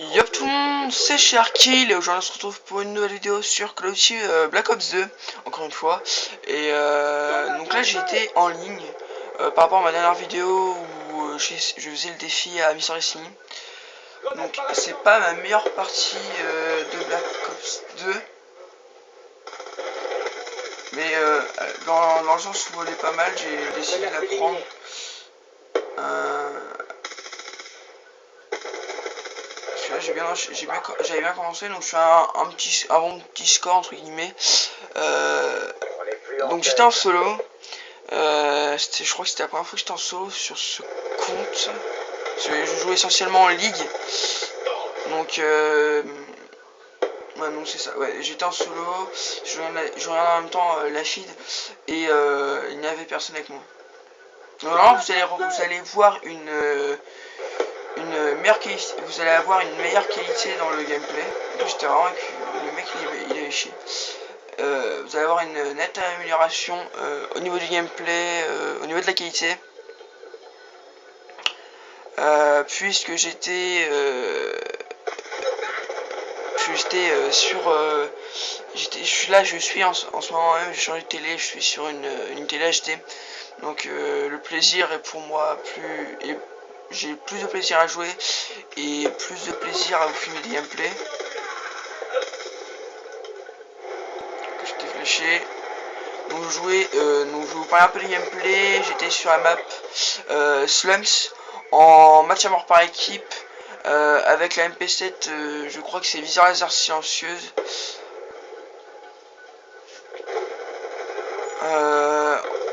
Yop tout le monde, c'est Sharkill et aujourd'hui on se retrouve pour une nouvelle vidéo sur Call of Duty Black Ops 2, encore une fois. Et donc là j'étais en ligne par rapport à ma dernière vidéo où je faisais le défi à Mr. Destiny. Donc c'est pas ma meilleure partie de Black Ops 2. Mais dans le sens où elle est pas mal, j'ai décidé de la prendre. J'avais bien commencé, donc je suis un bon petit score entre guillemets. Donc j'étais en solo. Je crois que c'était la première fois que j'étais en solo sur ce compte. Je joue essentiellement en ligue. Donc ouais, non, c'est ça. Ouais, j'étais en solo. Je regardais en même temps la feed et il n'y avait personne avec moi. Donc là, vous allez voir une meilleure qualité, vous allez avoir une meilleure qualité dans le gameplay. J'étais vraiment avec le mec, il avait chier. Vous allez avoir une nette amélioration au niveau du gameplay, au niveau de la qualité. Puisque j'étais je suis en ce moment même, j'ai changé de télé, je suis sur une télé HD. Donc le plaisir est pour moi j'ai plus de plaisir à jouer et plus de plaisir à vous filmer des gameplays. J'étais flashé. Donc je vais vous parler un peu des gameplays. J'étais sur la map Slums en match à mort par équipe avec la MP7. Je crois que c'est viseur laser silencieuse.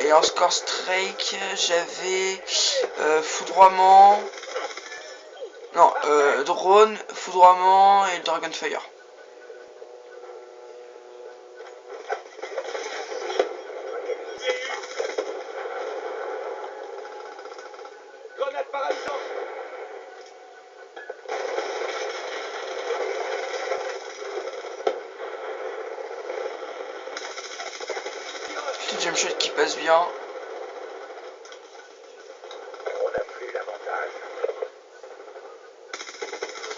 Et en score strike, j'avais foudroiement, non, drone, foudroiement et dragonfire. Petit jump shot qui passe bien.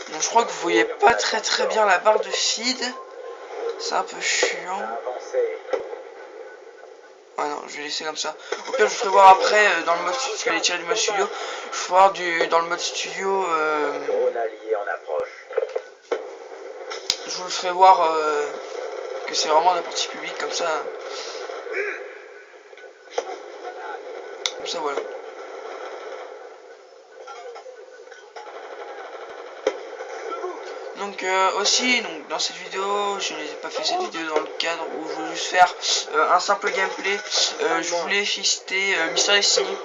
Donc je crois que vous voyez pas très bien la barre de feed. C'est un peu chiant. Ah non, je vais laisser comme ça. Au pire, je vous ferai voir après dans le mode studio, parce qu'elle est tirée du mode studio. Je vous ferai voir dans le mode studio. Je vous le ferai voir que c'est vraiment la partie publique comme ça. Comme ça, voilà. Donc aussi, donc, dans cette vidéo, je n'ai pas fait cette vidéo dans le cadre où je voulais juste faire un simple gameplay. Je voulais féliciter Mr. Destiny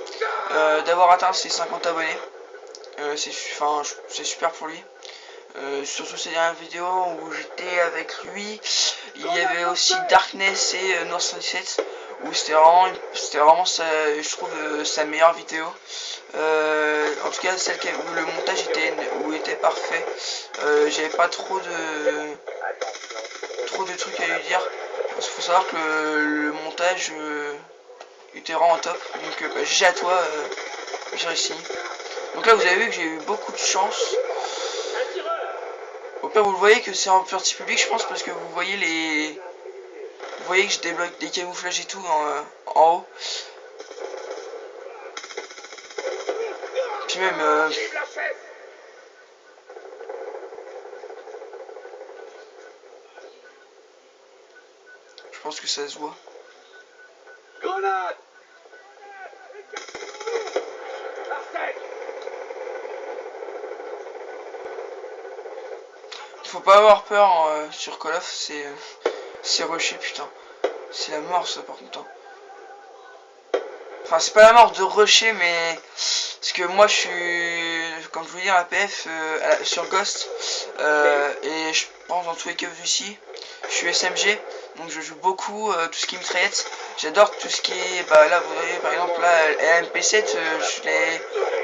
d'avoir atteint ses 50 abonnés. C'est super pour lui. Surtout ces dernières vidéos où j'étais avec lui, il y avait aussi Darkness et Noir 117 où c'était vraiment je trouve sa meilleure vidéo. En tout cas celle où le montage était parfait. J'avais pas trop de trucs à lui dire. Parce qu'il faut savoir que le montage était vraiment top. Donc GG à toi, j'ai réussi. Donc là vous avez vu que j'ai eu beaucoup de chance. Au pire vous le voyez que c'est en partie public je pense parce que vous voyez que je débloque des camouflages et tout en haut. Puis même je pense que ça se voit. Faut pas avoir peur sur Call of, c'est rushé putain. C'est la mort ça par contre. Enfin c'est pas la mort de rusher mais parce que moi je suis comme je vous dis en APF sur Ghost et je pense dans tous les cas ici je suis SMG donc je joue beaucoup tout ce qui me traite. J'adore tout ce qui est là vous voyez par exemple là la MP7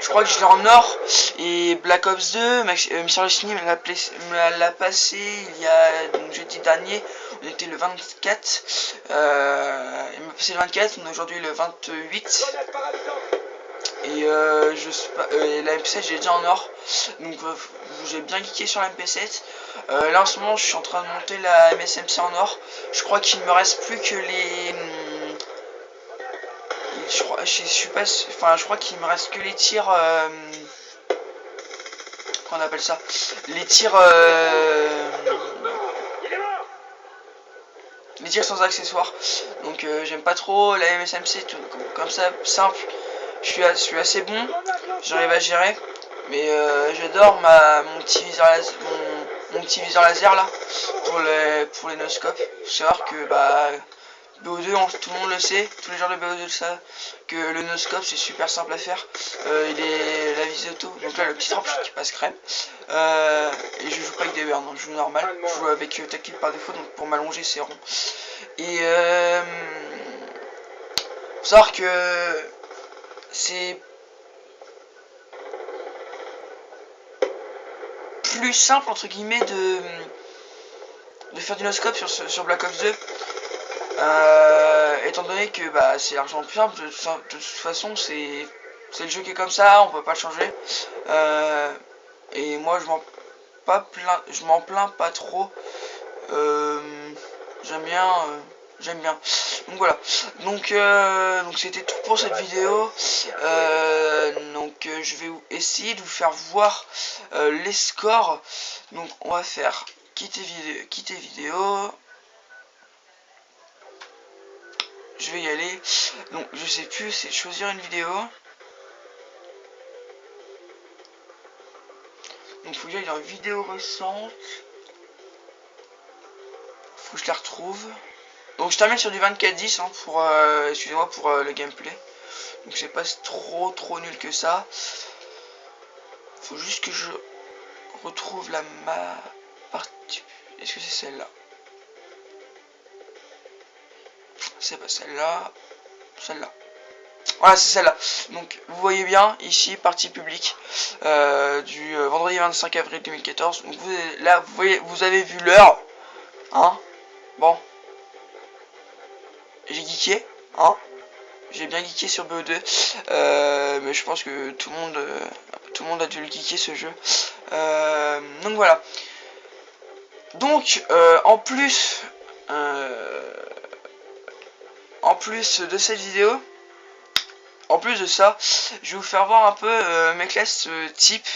je crois que je l'ai en or et Black Ops 2 Mr. Destiny me l'a passé il y a donc jeudi dernier, on était le 24 il m'a passé le 24, on est aujourd'hui le 28 Et je sais pas, la MP7 j'ai déjà en or, donc j'ai bien geeké sur la MP7. Là en ce moment je suis en train de monter la MSMC en or. Je crois qu'il me reste plus que les je suis pas, enfin je crois qu'il me reste que les tirs qu'on appelle ça, les tirs sans accessoires. Donc j'aime pas trop la MSMC comme ça simple. Je suis assez bon, j'arrive à gérer, mais j'adore mon petit viseur laser là pour les no-scopes. Faut savoir que bah BO2, tout le monde le sait, tous les joueurs de BO2 le savent, que le no-scope c'est super simple à faire. Il est la visée auto, donc là le petit drop qui passe crème. Et je joue pas avec des burns, je joue normal, je joue avec tactile par défaut, donc pour m'allonger c'est rond. Et faut savoir que c'est plus simple entre guillemets de faire du no-scope sur Black Ops 2. Étant donné que bah, c'est largement plus simple, de toute façon c'est le jeu qui est comme ça, on peut pas le changer. Et moi je m'en plains pas trop. J'aime bien. J'aime bien. Donc voilà. Donc c'était tout pour cette vidéo. Je vais essayer de vous faire voir les scores. Donc on va faire quitter vidéo. Je vais y aller. Donc je sais plus, c'est choisir une vidéo. Donc faut que j'aille dans une vidéo récente. Faut que je la retrouve. Donc je termine sur du 24-10 hein, pour excusez-moi pour le gameplay. Donc c'est pas trop nul que ça. Faut juste que je retrouve la partie. Est-ce que c'est celle-là? C'est pas celle-là. Celle-là. Voilà, c'est celle-là. Donc vous voyez bien ici partie publique du vendredi 25 avril 2014. Donc là vous voyez, vous avez vu l'heure, hein. Bon, j'ai geeké, hein. J'ai bien geeké sur BO2, mais je pense que tout le monde a dû le geeker ce jeu. Donc voilà. Donc en plus de cette vidéo, en plus de ça, je vais vous faire voir un peu mes classes type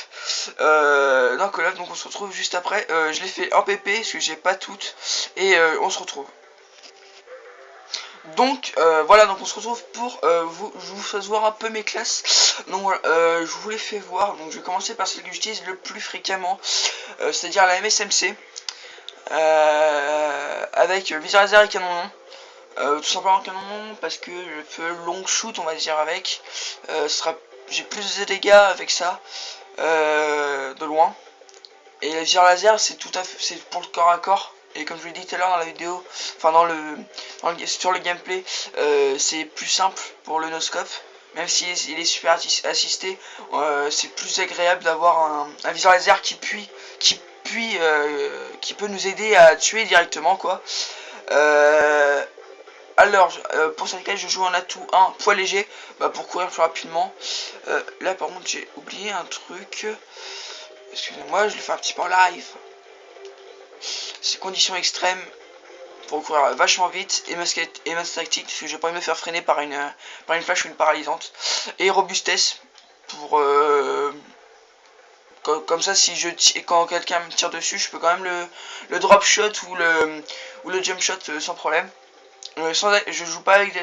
d'un collab. Donc on se retrouve juste après. Je l'ai fait en PP parce que j'ai pas toutes. Et on se retrouve. Donc voilà, donc on se retrouve pour je vous fasse voir un peu mes classes. Donc voilà, je vous les fais voir. Donc je vais commencer par celle que j'utilise le plus fréquemment, c'est-à-dire la MSMC, avec viseur laser et canon long. Tout simplement canon parce que je peux long shoot on va dire avec. J'ai plus de dégâts avec ça de loin. Et la viseur laser c'est c'est pour le corps à corps. Et comme je vous l'ai dit tout à l'heure dans la vidéo, enfin sur le gameplay, c'est plus simple pour le no-scope. Même s'il est super assisté, c'est plus agréable d'avoir un viseur laser qui peut nous aider à tuer directement quoi. Alors, pour cette case, je joue en atout 1 poids léger, bah, pour courir plus rapidement. Là, par contre, j'ai oublié un truc. Excusez-moi, je le fais un petit peu en live. C'est conditions extrêmes pour courir vachement vite et masse tactique parce que j'ai pas envie de me faire freiner par une flash ou une paralysante. Et robustesse pour comme ça si quand quelqu'un me tire dessus, je peux quand même le drop shot ou le jump shot sans problème. Je joue pas avec des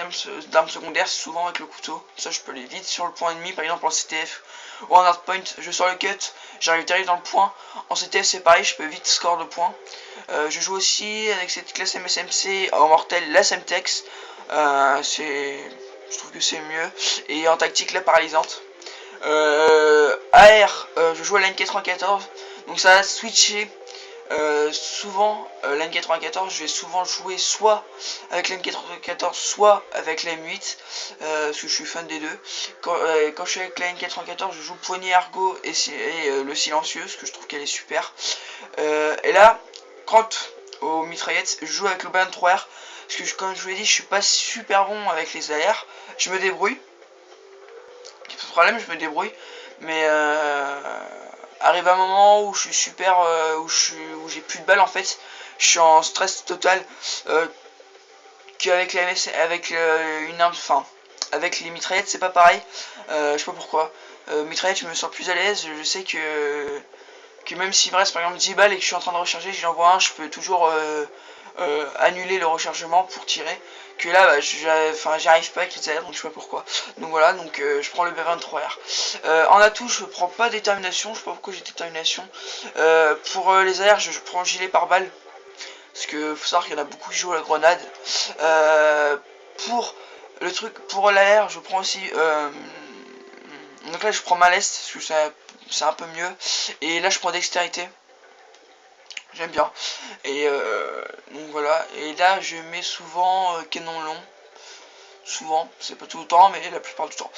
armes secondaires, souvent avec le couteau. Ça, je peux aller vite sur le point ennemi, par exemple en CTF ou en hardpoint. Je sors le cut, j'arrive direct dans le point. En CTF, c'est pareil, je peux vite score de points. Je joue aussi avec cette classe MSMC en mortel, la Semtex. Je trouve que c'est mieux. Et en tactique, la paralysante. AR, je joue à la N94, donc ça va switcher. Souvent la N94 je vais souvent jouer soit avec la N94 soit avec la M8 parce que je suis fan des deux. Quand je suis avec la N94 je joue poignée argot et le silencieux parce que je trouve qu'elle est super. Et là quant aux mitraillettes je joue avec le Ban 3R parce que comme je vous l'ai dit je suis pas super bon avec les AR, je me débrouille. problème, je me débrouille. Mais arrive un moment où je suis super, où j'ai plus de balles en fait. Je suis en stress total. Qu'avec une arme, enfin avec les mitraillettes c'est pas pareil. Je sais pas pourquoi. Mitraillette je me sens plus à l'aise. Je sais que même s'il me reste par exemple 10 balles et que je suis en train de recharger, j'en vois un, je peux toujours annuler le rechargement pour tirer. Que là bah, j'y arrive pas avec les airs, donc je sais pas pourquoi. Donc voilà, donc je prends le B23R. En atout je prends pas détermination, je sais pas pourquoi j'ai détermination. Pour les airs je prends gilet pare-balles. Parce que faut savoir qu'il y en a beaucoup qui jouent à la grenade. Pour l'air je prends aussi donc là je prends maleste parce que c'est un peu mieux. Et là je prends dextérité. J'aime bien. Et donc voilà. Et là je mets souvent canon long. Souvent, c'est pas tout le temps, mais la plupart du temps.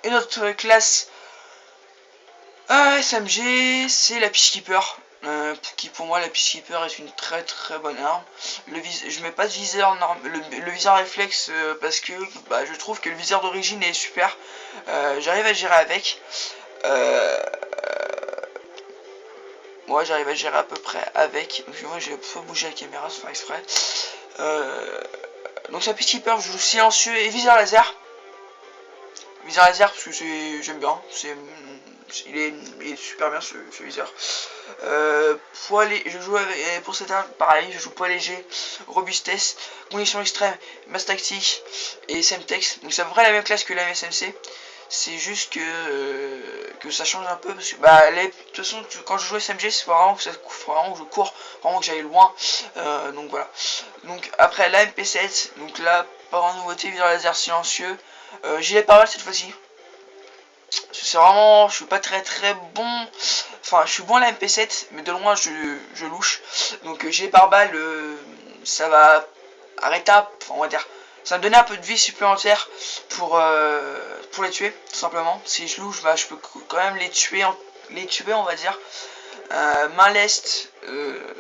Une autre classe SMG, c'est la Peacekeeper. Qui pour moi la Peacekeeper est une très très bonne arme. Je mets pas de viseur le viseur réflexe parce que bah, je trouve que le viseur d'origine est super. J'arrive à gérer avec. Moi j'arrive à gérer à peu près avec. Donc moi j'ai pas bougé la caméra sans faire exprès. Donc la Peacekeeper, je joue silencieux et viseur laser. Viseur laser parce que j'aime bien. Il est super bien ce viseur. Je joue avec, pour cette arme pareil, je joue poids léger, robustesse, conditions extrêmes, masse tactique et semtex. Donc c'est à peu près la même classe que la MSMC. C'est juste que ça change un peu parce que bah de toute façon quand je joue SMG c'est vraiment que vraiment que je cours, vraiment que j'aille loin. Donc voilà. Donc après la MP7, donc là pas en nouveauté, viseur laser silencieux, gilet pare-balles cette fois-ci. C'est vraiment, je suis pas très très bon. Enfin, je suis bon à la MP7, mais de loin je louche. Donc gilet pare-balles, ça va arrêter, on va dire. Ça va me donner un peu de vie supplémentaire pour les tuer, tout simplement. Si je louche, bah, je peux quand même les tuer, on va dire. Main leste,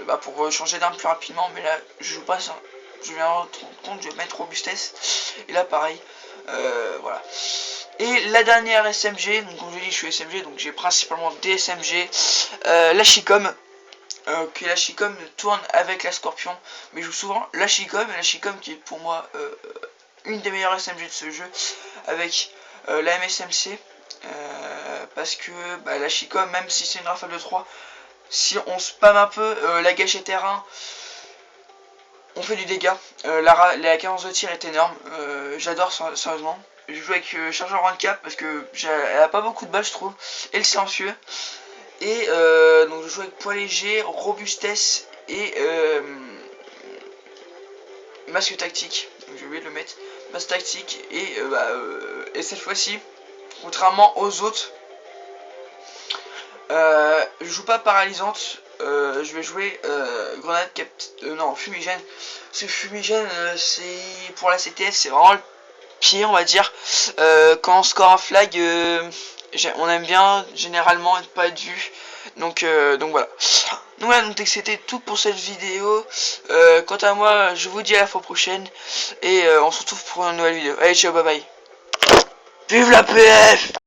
bah, pour changer d'arme plus rapidement, mais là je joue pas ça. Je viens de me rendre compte, je vais mettre robustesse. Et là pareil, voilà. Et la dernière SMG, donc comme je dis je suis SMG, donc j'ai principalement des SMG. La Chicom, que la Chicom tourne avec la Scorpion, mais je joue souvent la Chicom qui est pour moi une des meilleures SMG de ce jeu, avec la MSMC, parce que bah, la Chicom, même si c'est une rafale de 3, si on spam un peu la gâchette R1, on fait du dégât. La cadence de tir est énorme, j'adore sérieusement. Je joue avec chargeur handicap parce que elle a pas beaucoup de balles je trouve, et le silencieux. Et donc je joue avec poids léger, robustesse et masque tactique. Donc j'ai oublié de le mettre. Masque tactique et cette fois-ci, contrairement aux autres, je joue pas paralysante. Je vais jouer grenade non fumigène. Ce fumigène c'est pour la CTF, c'est vraiment le pied on va dire. Quand on score un flag, on aime bien généralement ne pas être vu. Donc voilà. Donc voilà, donc c'était tout pour cette vidéo. Quant à moi, je vous dis à la fois prochaine et on se retrouve pour une nouvelle vidéo. Allez, ciao, bye bye. Vive la PF!